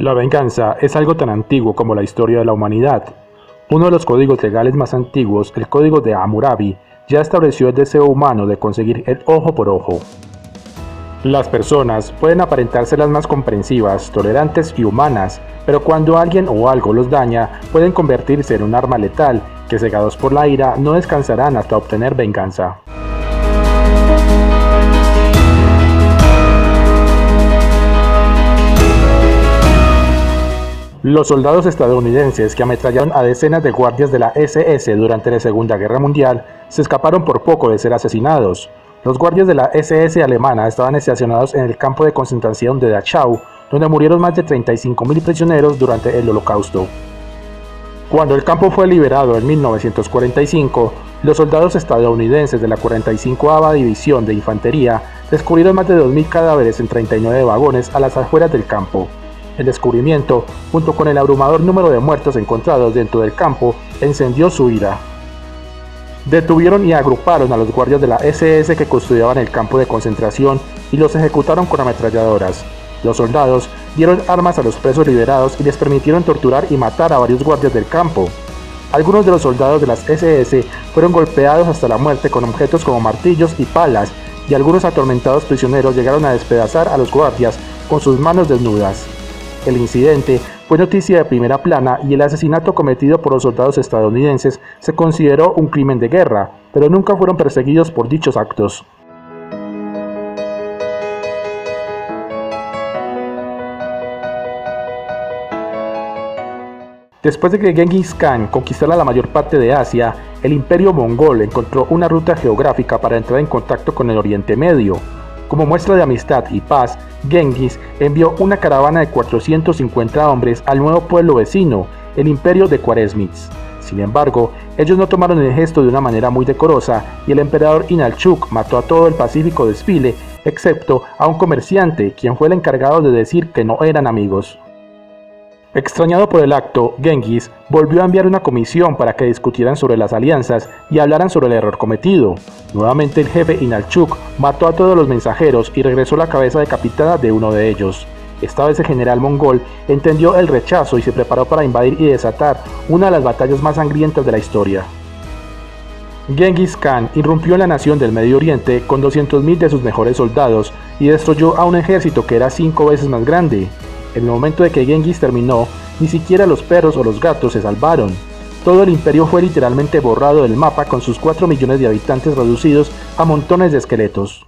La venganza es algo tan antiguo como la historia de la humanidad. Uno de los códigos legales más antiguos, el Código de Hammurabi, ya estableció el deseo humano de conseguir el ojo por ojo. Las personas pueden aparentarse las más comprensivas, tolerantes y humanas, pero cuando alguien o algo los daña, pueden convertirse en un arma letal que, cegados por la ira, no descansarán hasta obtener venganza. Los soldados estadounidenses que ametrallaron a decenas de guardias de la SS durante la Segunda Guerra Mundial se escaparon por poco de ser asesinados. Los guardias de la SS alemana estaban estacionados en el campo de concentración de Dachau, donde murieron más de 35.000 prisioneros durante el Holocausto. Cuando el campo fue liberado en 1945, los soldados estadounidenses de la 45ª División de Infantería descubrieron más de 2.000 cadáveres en 39 vagones a las afueras del campo. El descubrimiento, junto con el abrumador número de muertos encontrados dentro del campo, encendió su ira. Detuvieron y agruparon a los guardias de la SS que custodiaban el campo de concentración y los ejecutaron con ametralladoras. Los soldados dieron armas a los presos liberados y les permitieron torturar y matar a varios guardias del campo. Algunos de los soldados de las SS fueron golpeados hasta la muerte con objetos como martillos y palas, y algunos atormentados prisioneros llegaron a despedazar a los guardias con sus manos desnudas. El incidente fue noticia de primera plana y el asesinato cometido por los soldados estadounidenses se consideró un crimen de guerra, pero nunca fueron perseguidos por dichos actos. Después de que Genghis Khan conquistara la mayor parte de Asia, el Imperio Mongol encontró una ruta geográfica para entrar en contacto con el Oriente Medio. Como muestra de amistad y paz, Genghis envió una caravana de 450 hombres al nuevo pueblo vecino, el Imperio de Khwarezmites. Sin embargo, ellos no tomaron el gesto de una manera muy decorosa y el emperador Inalchuk mató a todo el pacífico desfile, excepto a un comerciante, quien fue el encargado de decir que no eran amigos. Extrañado por el acto, Genghis volvió a enviar una comisión para que discutieran sobre las alianzas y hablaran sobre el error cometido. Nuevamente el jefe Inalchuk mató a todos los mensajeros y regresó la cabeza decapitada de uno de ellos. Esta vez el general mongol entendió el rechazo y se preparó para invadir y desatar una de las batallas más sangrientas de la historia. Genghis Khan irrumpió en la nación del Medio Oriente con 200.000 de sus mejores soldados y destruyó a un ejército que era 5 veces más grande. En el momento de que Genghis terminó, ni siquiera los perros o los gatos se salvaron. Todo el imperio fue literalmente borrado del mapa con sus 4 millones de habitantes reducidos a montones de esqueletos.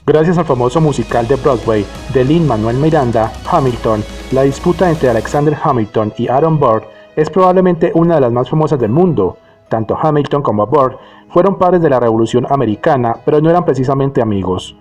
Gracias al famoso musical de Broadway de Lin-Manuel Miranda, Hamilton, la disputa entre Alexander Hamilton y Aaron Burr es probablemente una de las más famosas del mundo. Tanto Hamilton como Burr fueron padres de la Revolución Americana, pero no eran precisamente amigos.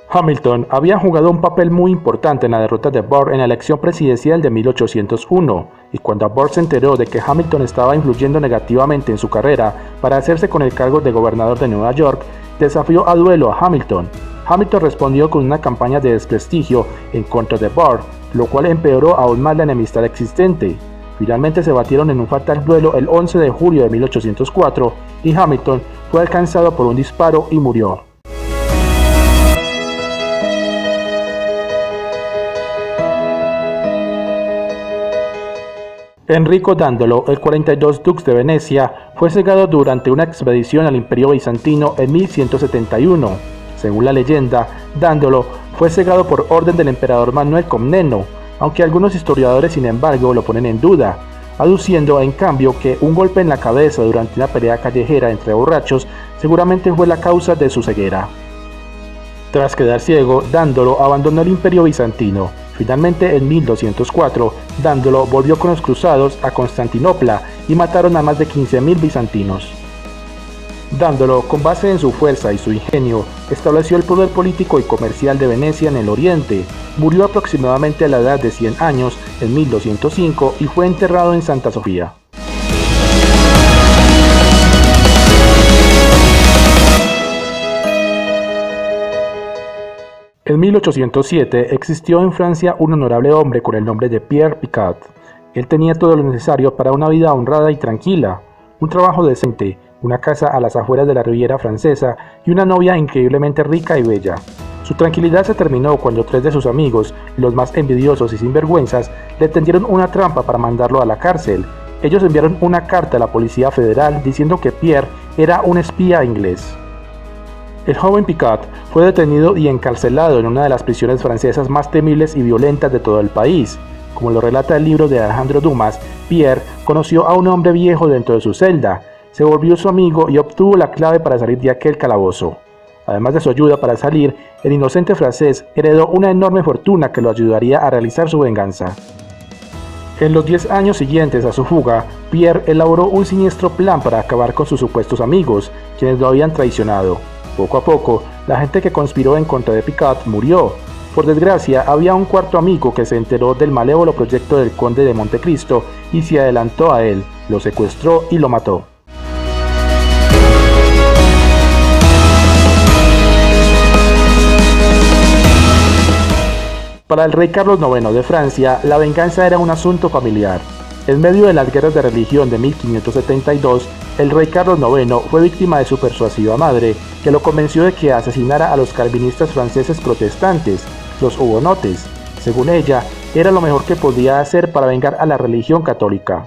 Hamilton había jugado un papel muy importante en la derrota de Burr en la elección presidencial de 1801, y cuando Burr se enteró de que Hamilton estaba influyendo negativamente en su carrera para hacerse con el cargo de gobernador de Nueva York, desafió a duelo a Hamilton. Hamilton respondió con una campaña de desprestigio en contra de Burr, lo cual empeoró aún más la enemistad existente. Finalmente se batieron en un fatal duelo el 11 de julio de 1804 y Hamilton fue alcanzado por un disparo y murió. Enrico Dandolo, el 42 Dux de Venecia, fue cegado durante una expedición al Imperio Bizantino en 1171. Según la leyenda, Dandolo fue cegado por orden del emperador Manuel Comneno, aunque algunos historiadores sin embargo lo ponen en duda, aduciendo en cambio que un golpe en la cabeza durante una pelea callejera entre borrachos seguramente fue la causa de su ceguera. Tras quedar ciego, Dandolo abandonó el Imperio Bizantino. Finalmente, en 1204, Dandolo volvió con los cruzados a Constantinopla y mataron a más de 15.000 bizantinos. Dandolo, con base en su fuerza y su ingenio, estableció el poder político y comercial de Venecia en el oriente. Murió aproximadamente a la edad de 100 años en 1205 y fue enterrado en Santa Sofía. En 1807 existió en Francia un honorable hombre con el nombre de Pierre Picard. Él tenía todo lo necesario para una vida honrada y tranquila, un trabajo decente, una casa a las afueras de la Riviera Francesa y una novia increíblemente rica y bella. Su tranquilidad se terminó cuando 3 de sus amigos, los más envidiosos y sinvergüenzas, le tendieron una trampa para mandarlo a la cárcel. Ellos enviaron una carta a la Policía Federal diciendo que Pierre era un espía inglés. El joven Picot fue detenido y encarcelado en una de las prisiones francesas más temibles y violentas de todo el país. Como lo relata el libro de Alejandro Dumas, Pierre conoció a un hombre viejo dentro de su celda, se volvió su amigo y obtuvo la clave para salir de aquel calabozo. Además de su ayuda para salir, el inocente francés heredó una enorme fortuna que lo ayudaría a realizar su venganza. En los 10 años siguientes a su fuga, Pierre elaboró un siniestro plan para acabar con sus supuestos amigos, quienes lo habían traicionado. Poco a poco, la gente que conspiró en contra de Picot murió. Por desgracia, había un cuarto amigo que se enteró del malévolo proyecto del conde de Montecristo y se adelantó a él, lo secuestró y lo mató. Para el rey Carlos IX de Francia, la venganza era un asunto familiar. En medio de las guerras de religión de 1572, el rey Carlos IX fue víctima de su persuasiva madre, que lo convenció de que asesinara a los calvinistas franceses protestantes, los hugonotes. Según ella, era lo mejor que podía hacer para vengar a la religión católica.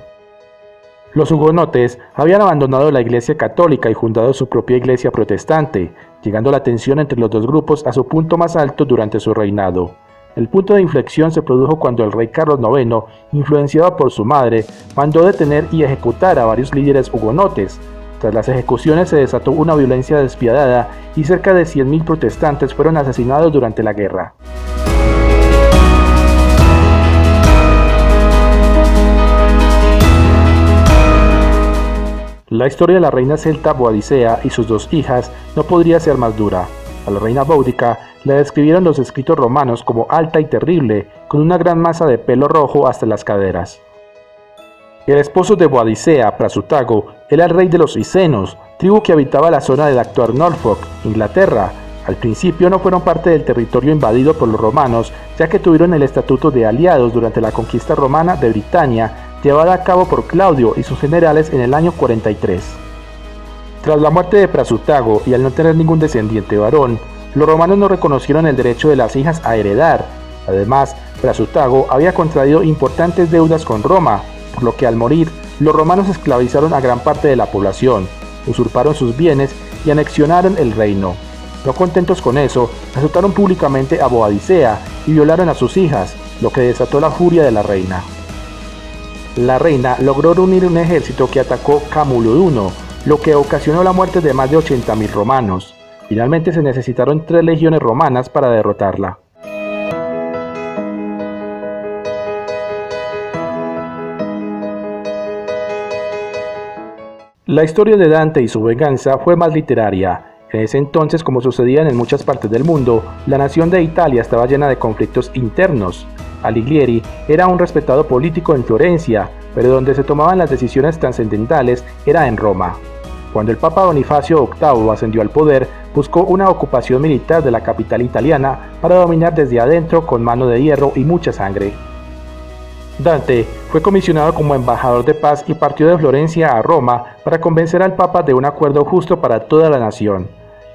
Los hugonotes habían abandonado la iglesia católica y fundado su propia iglesia protestante, llegando la tensión entre los dos grupos a su punto más alto durante su reinado. El punto de inflexión se produjo cuando el rey Carlos IX, influenciado por su madre, mandó detener y ejecutar a varios líderes hugonotes. Tras las ejecuciones se desató una violencia despiadada y cerca de 100.000 protestantes fueron asesinados durante la guerra. La historia de la reina celta Boadicea y sus 2 hijas no podría ser más dura. A la reina Boudica la describieron los escritos romanos como alta y terrible, con una gran masa de pelo rojo hasta las caderas. El esposo de Boadicea, Prasutago, era el rey de los Icenos, tribu que habitaba la zona del actual Norfolk, Inglaterra. Al principio no fueron parte del territorio invadido por los romanos, ya que tuvieron el estatuto de aliados durante la conquista romana de Britania, llevada a cabo por Claudio y sus generales en el año 43. Tras la muerte de Prasutago y al no tener ningún descendiente varón, los romanos no reconocieron el derecho de las hijas a heredar. Además, Prasutago había contraído importantes deudas con Roma, por lo que al morir, los romanos esclavizaron a gran parte de la población, usurparon sus bienes y anexionaron el reino. No contentos con eso, azotaron públicamente a Boadicea y violaron a sus hijas, lo que desató la furia de la reina. La reina logró reunir un ejército que atacó Camuluduno, lo que ocasionó la muerte de más de 80.000 romanos. Finalmente se necesitaron 3 legiones romanas para derrotarla. La historia de Dante y su venganza fue más literaria. En ese entonces, como sucedía en muchas partes del mundo, la nación de Italia estaba llena de conflictos internos. Alighieri era un respetado político en Florencia, pero donde se tomaban las decisiones trascendentales era en Roma. Cuando el Papa Bonifacio VIII ascendió al poder, buscó una ocupación militar de la capital italiana para dominar desde adentro con mano de hierro y mucha sangre. Dante fue comisionado como embajador de paz y partió de Florencia a Roma para convencer al Papa de un acuerdo justo para toda la nación.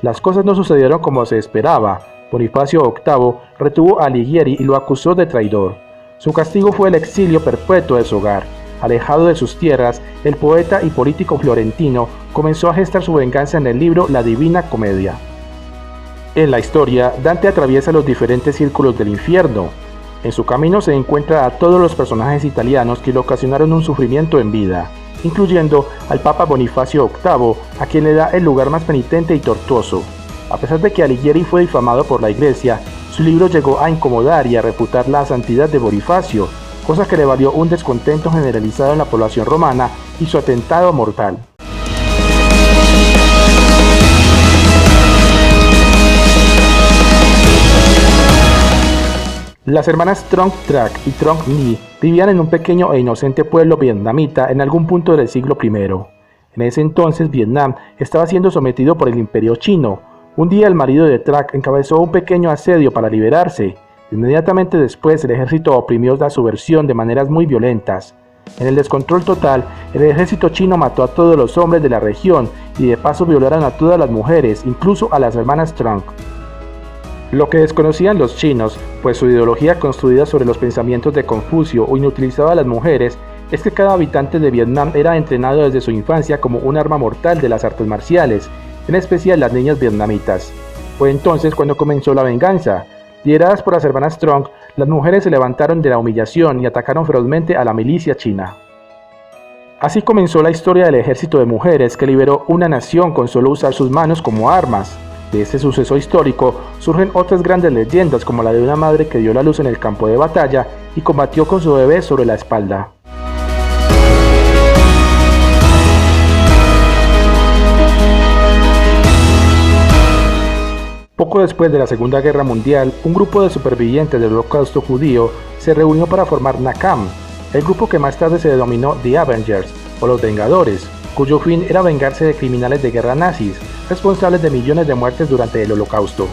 Las cosas no sucedieron como se esperaba. Bonifacio VIII retuvo a Alighieri y lo acusó de traidor. Su castigo fue el exilio perpetuo de su hogar. Alejado de sus tierras, el poeta y político florentino comenzó a gestar su venganza en el libro La Divina Comedia. En la historia, Dante atraviesa los diferentes círculos del infierno. En su camino se encuentra a todos los personajes italianos que le ocasionaron un sufrimiento en vida, incluyendo al Papa Bonifacio VIII, a quien le da el lugar más penitente y tortuoso. A pesar de que Alighieri fue difamado por la Iglesia, su libro llegó a incomodar y a refutar la santidad de Bonifacio, cosa que le valió un descontento generalizado en la población romana y su atentado mortal. Las hermanas Trong Trak y Trong Nhi vivían en un pequeño e inocente pueblo vietnamita en algún punto del siglo I. En ese entonces Vietnam estaba siendo sometido por el imperio chino. Un día el marido de Trak encabezó un pequeño asedio para liberarse. Inmediatamente después el ejército oprimió la subversión de maneras muy violentas. En el descontrol total, el ejército chino mató a todos los hombres de la región y de paso violaron a todas las mujeres, incluso a las hermanas Trunk. Lo que desconocían los chinos, pues su ideología construida sobre los pensamientos de Confucio o inutilizaba a las mujeres, es que cada habitante de Vietnam era entrenado desde su infancia como un arma mortal de las artes marciales, en especial las niñas vietnamitas. Fue entonces cuando comenzó la venganza. Lideradas por las hermanas Trunk, las mujeres se levantaron de la humillación y atacaron ferozmente a la milicia china. Así comenzó la historia del ejército de mujeres que liberó una nación con solo usar sus manos como armas. De este suceso histórico surgen otras grandes leyendas como la de una madre que dio la luz en el campo de batalla y combatió con su bebé sobre la espalda. Poco después de la Segunda Guerra Mundial, un grupo de supervivientes del Holocausto judío se reunió para formar Nakam, el grupo que más tarde se denominó The Avengers, o los Vengadores, cuyo fin era vengarse de criminales de guerra nazis, responsables de millones de muertes durante el Holocausto.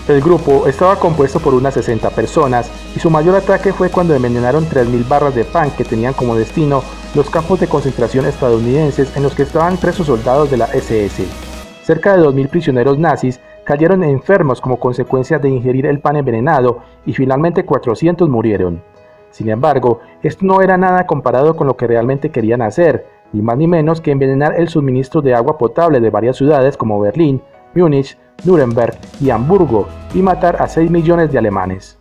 El grupo estaba compuesto por unas 60 personas y su mayor ataque fue cuando envenenaron 3.000 barras de pan que tenían como destino los campos de concentración estadounidenses en los que estaban presos soldados de la SS. Cerca de 2.000 prisioneros nazis cayeron enfermos como consecuencia de ingerir el pan envenenado y finalmente 400 murieron. Sin embargo, esto no era nada comparado con lo que realmente querían hacer, ni más ni menos que envenenar el suministro de agua potable de varias ciudades como Berlín, Múnich, Nuremberg y Hamburgo y matar a 6 millones de alemanes.